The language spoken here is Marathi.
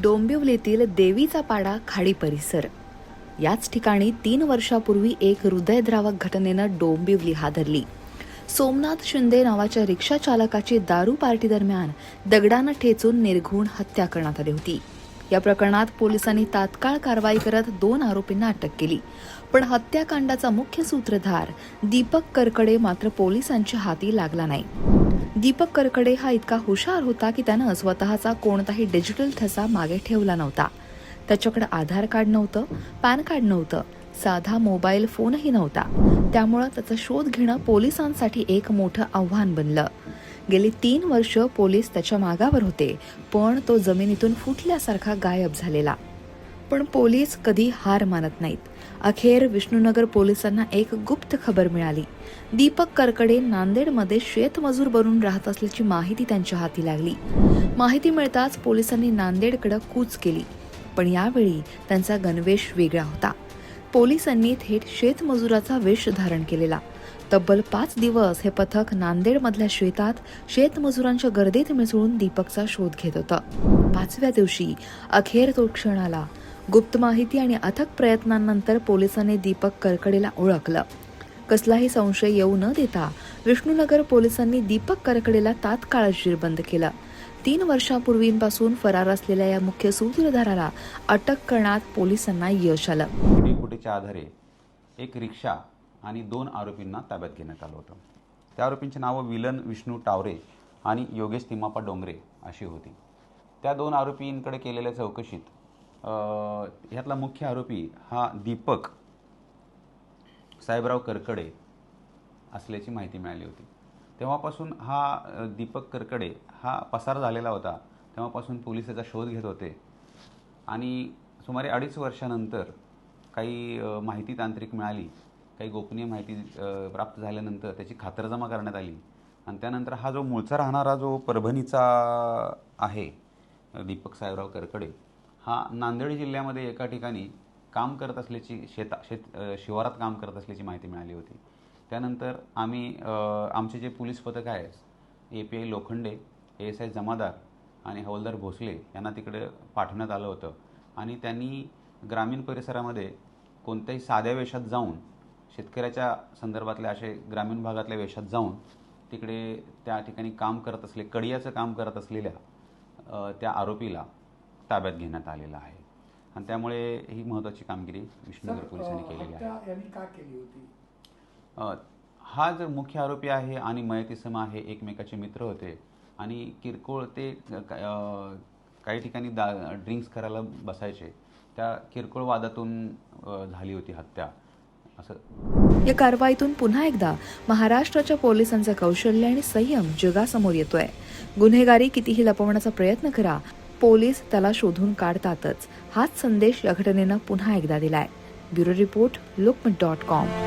डोंबिवलीतील देवीचा पाडा खाडी परिसर. याच ठिकाणी 3 वर्षापूर्वी एक हृदयद्रावक घटनेनं डोंबिवली हादरली. सोमनाथ शिंदे नावाच्या रिक्षा चालकाची दारू पार्टी दरम्यान दगडानं ठेचून निर्घृण हत्या करण्यात आली होती. या प्रकरणात पोलिसांनी तात्काळ कारवाई करत 2 आरोपींना अटक केली. पण हत्याकांडाचा मुख्य सूत्रधार दीपक करकडे मात्र पोलिसांच्या हाती लागला नाही. दीपक करकडे हा इतका हुशार होता की त्यानं स्वतःचा कोणताही डिजिटल ठसा मागे ठेवला नव्हता. त्याच्याकडे आधार कार्ड नव्हतं, पॅन कार्ड नव्हतं, साधा मोबाईल फोनही नव्हता. त्यामुळं त्याचा शोध घेणं पोलिसांसाठी एक मोठं आव्हान बनलं. गेली 3 वर्ष पोलीस त्याच्या मागावर होते, पण तो जमिनीतून फुटल्यासारखा गायब झालेला. पण पोलीस कधी हार मानत नाहीत. अखेर विष्णुनगर पोलिसांना एक गुप्त खबर मिळाली. दीपक करकडे नांदेडमध्ये शेतमजूर बनून राहत असल्याची माहिती त्यांच्या हाती लागली. माहिती मिळताच पोलिसांनी नांदेडकडे कूच केली. पण यावेळी त्यांचा गणवेश वेगळा होता. पोलिसांनी थेट शेतमजुराचा वेश धारण केलेला. तब्बल 5 दिवस हे पथक नांदेडमधल्या शेतात शेतमजुरांच्या गर्दीत मिसळून दीपकचा शोध घेत होतं. 5व्या दिवशी अखेर तो क्षण आला. गुप्त माहिती आणि अथक प्रयत्नांनंतर पोलिसांनी दीपक करकडेला ओळखलं. कसलाही संशय येऊ न देता विष्णुनगर पोलिसांनी दीपक करकडेला तात्काळ जेरबंद केलं. 3 वर्षापूर्वीपासून फरार असलेल्या या मुख्य सूत्रधाराला अटक करण्यात पोलिसांना यश आलं. फुटेजच्या आधारे एक रिक्षा आणि 2 आरोपींना ताब्यात घेण्यात आलं होतं. त्या आरोपींची नावं विलन विष्णू टावरे आणि योगेश तिम्माप्पा डोंगरे अशी होती. त्या 2 आरोपींकडे केलेल्या चौकशीत ह्यातला मुख्य आरोपी हा दीपक साहेबराव करकडे असल्याची माहिती मिळाली होती. तेव्हापासून हा दीपक करकडे हा पसार झालेला होता. तेव्हापासून पोलीस त्याचा शोध घेत होते आणि सुमारे 2.5 वर्षानंतर काही माहिती तांत्रिक मिळाली, काही गोपनीय माहिती प्राप्त झाल्यानंतर त्याची खातरजमा करण्यात आली आणि त्यानंतर हा जो मूळचा राहणारा जो परभणीचा आहे दीपक साहेबराव करकडे हा नांदेड जिल्ह्यामध्ये एका ठिकाणी काम करत असल्याची शिवारात काम करत असल्याची माहिती मिळाली होती. त्यानंतर आम्ही आमचे जे पोलीस पथक आहे API लोखंडे, ASI जमादार आणि हवालदार भोसले यांना तिकडे पाठवण्यात आलं होतं आणि त्यांनी ग्रामीण परिसरामध्ये कोणत्याही साध्या वेशात जाऊन शेतकऱ्याच्या संदर्भातल्या असे ग्रामीण भागातल्या वेशात जाऊन तिकडे त्या ठिकाणी काम करत असले कडियाचं काम करत असलेल्या त्या आरोपीला ताब्यात घेण्यात आलेला आहे आणि त्यामुळे ही महत्त्वाची कामगिरी विष्णुनगर पोलिसांनी केलेली आहे. हा जो मुख्य आरोपी आहे आणि मयत इसम आहे एकमेकाचे मित्र होते आणि किरकोळ ते काही ठिकाणी ड्रिंक्स करायला बसायचे. त्या किरकोळ वादातून झाली होती हत्या असं. या कारवाईतून पुन्हा एकदा महाराष्ट्राच्या पोलिसांचं कौशल्य आणि संयम जगासमोर येतोय. गुन्हेगारी कितीही लपवण्याचा प्रयत्न करा, पोलीस त्याला शोधून काढतातच. हाच संदेश या घटनेनं पुन्हा एकदा दिलाय. Bureau report, लोकमत.com.